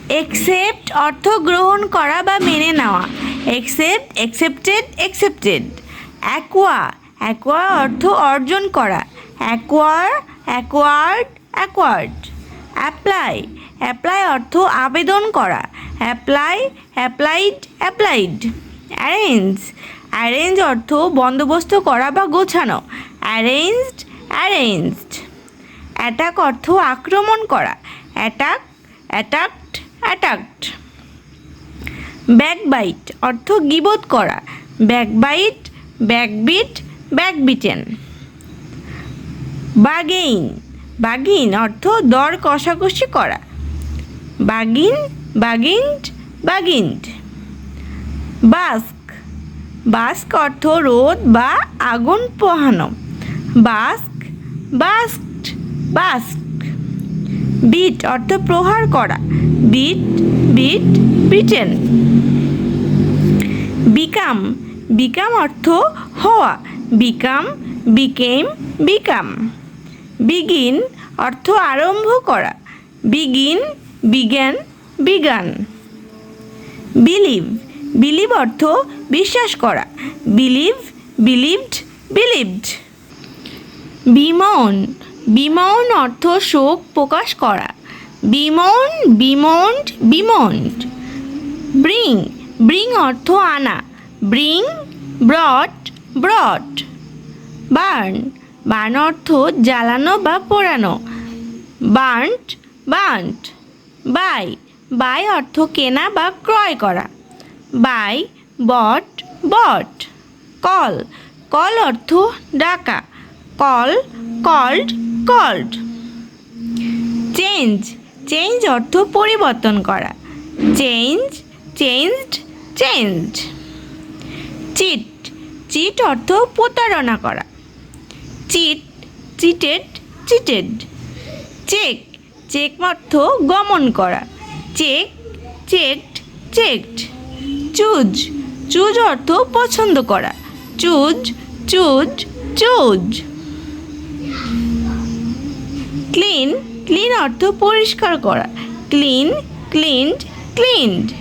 Accept অর্থ গ্রহণ করা বা মেনে নেওয়া। Accept, accepted, accepted. Aqua, aqua অর্থ অর্জন করা। Acquire, acquired, acquired. Apply, apply অর্থ আবেদন করা। Apply, applied, applied. Arrange, arrange অর্থ বন্দোবস্ত করা বা গোছানো। Arranged, arranged. অ্যাটাক অর্থ আক্রমণ করা। Attack, attacked, attacked. ব্যাকবাইট অর্থ গীবত করা। ব্যাকবাইট, ব্যাকবিট, ব্যাকবিটেন। বাগেইন, বাগিন অর্থ দর কষাকষি করা। বাগিন, বাগিন্ড, বাগিন্ড। বাস্ক, বাস্ক অর্থ রোদ বা আগুন পোহানো। বাস্ক, বাস্কড, বাস্ক। বিট অর্থ প্রহার করা। Beat, beat, beaten. Become, become অর্থ হওয়া। Become, became, become. বিগিন অর্থ আরম্ভ করা। বিগিন, বিজ্ঞান, বিজ্ঞান। বিলিভ, বিলিভ অর্থ বিশ্বাস করা। Believe, believed, believed. Bemoan, bemoan অর্থ শোক প্রকাশ করা। বিমৌন, বিমৌন্ড, বিমৌন্ড। ব্রিং, ব্রিং অর্থ আনা। ব্রিং, ব্রট, ব্রট। বার্ন, বার্ন অর্থ জ্বালানো বা পোড়ানো। Burned, burned. বাই, বাই অর্থ কেনা বা ক্রয় করা। Buy, bought, bought. Call, call অর্থ ডাকা। Call, called, called. Change, change অর্থ পরিবর্তন করা। Change, changed, changed. Cheat, cheat অর্থ প্রতারণা করা। Cheat, cheated, cheated. Check, check অর্থ গমন করা। Check, checked, checked. Choose, choose অর্থ পছন্দ করা। Choose, choose, choose. Clean, clean অর্থ পরিষ্কার করা। Clean, cleaned, cleaned.